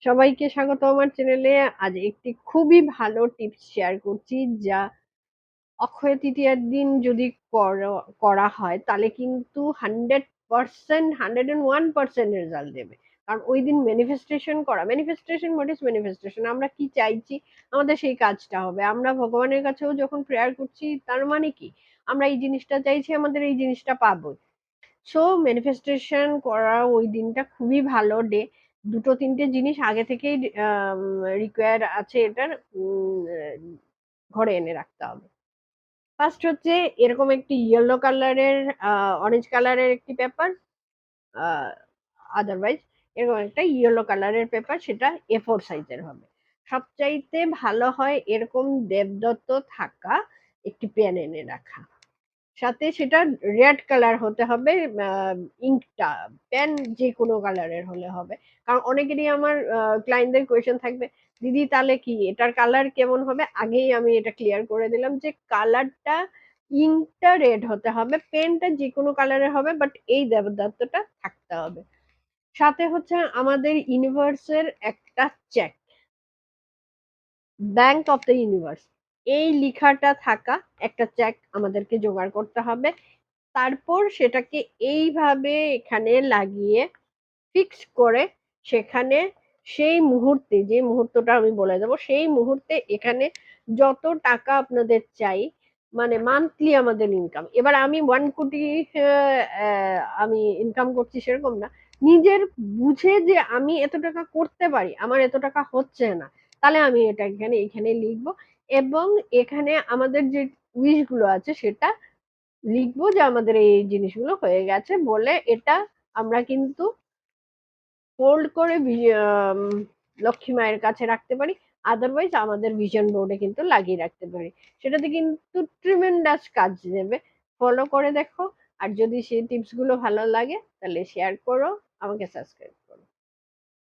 সবাইকে স্বাগত আমার চ্যানেলে। আজ একটি খুবই ভালো টিপস শেয়ার করছি, যা অক্ষয় তৃতীয়ার দিন যদি করা হয় তাহলে কিন্তু 100% 101% রেজাল্ট দেবে। কারণ ওইদিন ম্যানিফেস্টেশন হোয়াট ইজ ম্যানিফেস্টেশন? আমরা কি চাইছি আমাদের সেই কাজটা হবে। আমরা ভগবানের কাছেও যখন প্রেয়ার করছি তার মানে কি? আমরা এই জিনিসটা চাইছি, আমাদের এই জিনিসটা পাবো। সো ম্যানিফেস্টেশন করা ওই দিনটা খুবই ভালো ডে। ২-৩ টে জিনিস আগে থেকেই রিকোয়ার আছে এটার, ঘরে এনে রাখতে হবে। ফার্স্ট হচ্ছে এরকম একটি ইয়েলো কালারের, অরেঞ্জ কালারের একটি পেপার, আ আদারওয়াইজ এরকম একটা ইয়েলো কালারের পেপার, সেটা A4 সাইজের হবে। সবচাইতে ভালো হয় এরকম দেবদত্ত থাকা একটি পেন এনে রাখা। সাথে সেটা রেড কালার হতে হবে, আ ইঙ্কটা। পেন যেকোনো কালারের হলে হবে। কারণ অনেকেরই আমার ক্লায়েন্টদের কোয়েশ্চেন থাকবে, "দিদি তাহলে কি এটার কালার কেমন হবে?" আগেই আমি এটা ক্লিয়ার করে দিলাম যে কালারটা, ইঙ্কটা রেড হতে হবে। পেনটা যেকোনো কালারের হবে, বাট এই দেবদাত্তটা থাকতে হবে। সাথে হচ্ছে আমাদের ইউনিভার্সের একটা check, bank of the universe, এই লিখাটা থাকা একটা চেক আমাদেরকে জোগাড় করতে হবে। তারপর সেটাকে এইভাবে এখানে লাগিয়ে ফিক্স করে, সেখানে সেই মুহূর্তে, যে মুহূর্তটা আমি বলে দেব, সেই মুহূর্তে এখানে যত টাকা আপনাদের চাই, মানে মান্থলি আমাদের ইনকাম। এবার আমি 1 কোটি আমি ইনকাম করছি সেরকম না। নিজের বুঝে যে আমি এত টাকা করতে পারি, আমার এত টাকা হচ্ছে না। তাহলে আমি এটা এখানে লিখব এবং এখানে আমাদের যে উইশ গুলো আছে সেটা লিখবো যে আমাদের এই জিনিসগুলো হয়ে গেছে বলে এটা আমরা কিন্তু ফোল্ড করে লক্ষ্মী মায়ের কাছে রাখতে পারি। আদারওয়াইজ আমাদের ভিশন বোর্ডে কিন্তু লাগিয়ে রাখতে পারি। সেটাতে কিন্তু ট্রিমেন্ডাস কাজ দেবে। ফলো করে দেখো। আর যদি সেই টিপস গুলো ভালো লাগে তাহলে শেয়ার করো, আমাকে সাবস্ক্রাইব